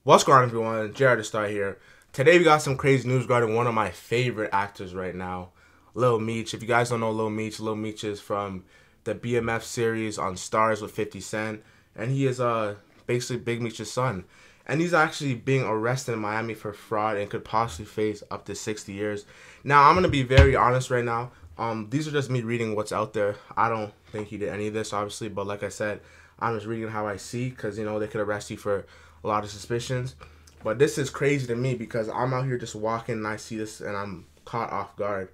What's going on, everyone? Jared to start here. Today we got some crazy news regarding one of my favorite actors right now, Lil Meech. If you guys don't know Lil Meech is from the BMF series on Stars with 50 Cent, and he is basically Big Meech's son. And he's actually being arrested in Miami for fraud and could possibly face up to 60 years. Now, I'm gonna be very honest right now. These are just me reading what's out there. I don't think he did any of this, obviously, but like I said, I'm just reading how I see, because they could arrest you for a lot of suspicions. But this is crazy to me because I'm out here just walking and I see this and I'm caught off guard.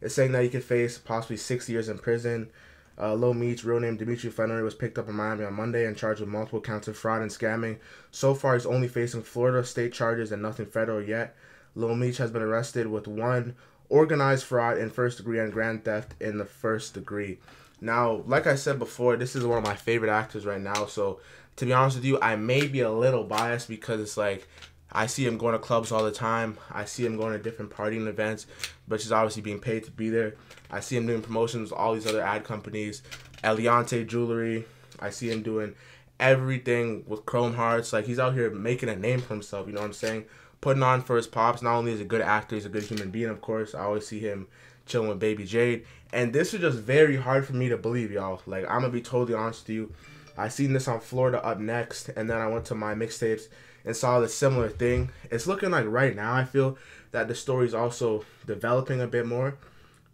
It's saying that he could face possibly 6 years in prison. Lil Meech, real name Dimitri Fennery, was picked up in Miami on Monday and charged with multiple counts of fraud and scamming. So far, he's only facing Florida state charges and nothing federal yet. Lil Meech has been arrested with one organized fraud in first degree and grand theft in the first degree. Now, like I said before, this is one of my favorite actors right now. So, to be honest with you, I may be a little biased because it's like I see him going to clubs all the time. I see him going to different partying events, but he's obviously being paid to be there. I see him doing promotions with all these other ad companies, Eliante Jewelry. I see him doing everything with Chrome Hearts. Like, he's out here making a name for himself, you know what I'm saying? Putting on for his pops. Not only is he a good actor, he's a good human being, of course. I always see him chilling with Baby Jade. And this is just very hard for me to believe, y'all. Like, I'm going to be totally honest with you. I seen this on Florida Up Next, and then I went to my mixtapes and saw the similar thing. It's looking like right now I feel that the story's also developing a bit more.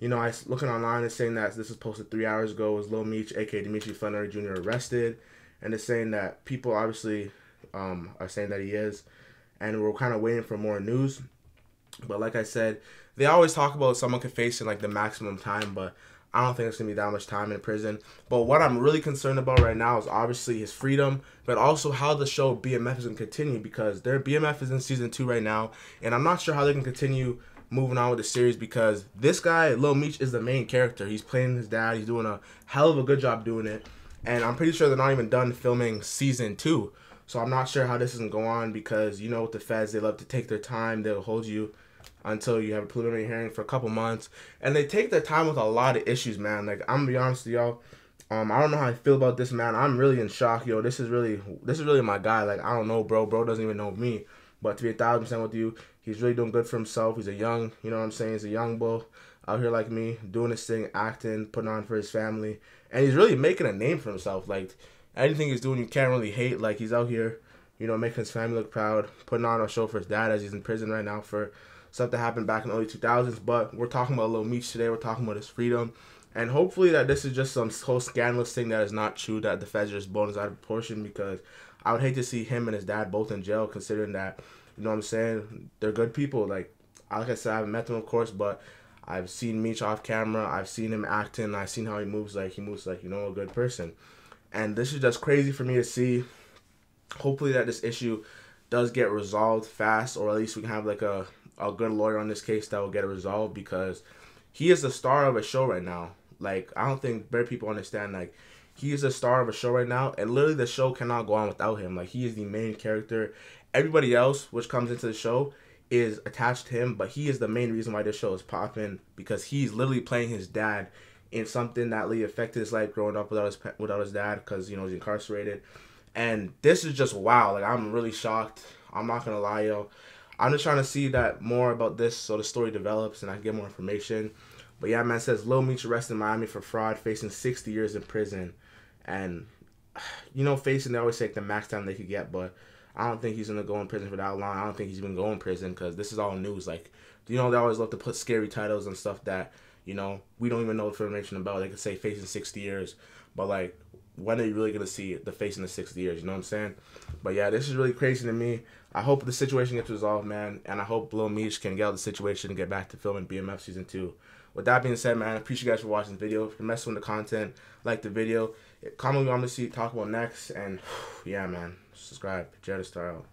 I looking online, it's saying that this was posted 3 hours ago, was Lil Meech, aka Dimitri Fennery Jr. arrested, and it's saying that people obviously are saying that he is, and we're kind of waiting for more news. But like I said, they always talk about someone could face in like the maximum time, but I don't think it's going to be that much time in prison. But what I'm really concerned about right now is obviously his freedom, but also how the show BMF is going to continue, because their BMF is in season 2 right now, and I'm not sure how they can continue moving on with the series, because this guy, Lil Meech, is the main character. He's playing his dad. He's doing a hell of a good job doing it, and I'm pretty sure they're not even done filming season 2. So I'm not sure how this is going to go on, because with the feds, they love to take their time. They'll hold you until you have a preliminary hearing for a couple months, and they take their time with a lot of issues, man. Like, I'm gonna be honest with y'all, I don't know how I feel about this, man. I'm really in shock, yo. This is really my guy. Like, I don't know, bro doesn't even know me, but to be 1,000% with you, he's really doing good for himself. He's a young, you know what I'm saying, he's a young bull out here like me, doing his thing, acting, putting on for his family, and he's really making a name for himself. Like, anything he's doing, you can't really hate. Like, he's out here, making his family look proud, putting on a show for his dad, as he's in prison right now for stuff that happened back in the early 2000s. But we're talking about Lil Meech today. We're talking about his freedom, and hopefully that this is just some whole scandalous thing that is not true, that the feds are just blowing us out of proportion, because I would hate to see him and his dad both in jail, considering that, you know what I'm saying, they're good people. Like I said, I haven't met them, of course, but I've seen Meech off camera. I've seen him acting. I've seen how he moves like a good person. And this is just crazy for me to see. Hopefully that this issue does get resolved fast, or at least we can have like a good lawyer on this case that will get it resolved, because he is the star of a show right now. Like, I don't think very people understand, like, he is the star of a show right now, and literally the show cannot go on without him. Like, he is the main character. Everybody else which comes into the show is attached to him, but he is the main reason why this show is popping, because he's literally playing his dad in something that really affected his life growing up without his dad, because he's incarcerated. And this is just wow. Like, I'm really shocked. I'm not gonna lie, yo. I'm just trying to see that more about this so the story develops and I can get more information. But yeah, man, it says Lil Meech arrested in Miami for fraud, facing 60 years in prison. And, facing, they always say the max time they could get, but I don't think he's going to go in prison for that long. I don't think he's even going to prison, because this is all news. Like, they always love to put scary titles and stuff that, we don't even know information about. They could say facing 60 years, but like, when are you really going to see the face in the 60 years? You know what I'm saying? But yeah, this is really crazy to me. I hope the situation gets resolved, man. And I hope Lil Meech can get out of the situation and get back to filming BMF Season 2. With that being said, man, I appreciate you guys for watching this video. If you're messing with the content, like the video. Comment what you want me to see, talk about next. And yeah, man, subscribe. Jared Star out.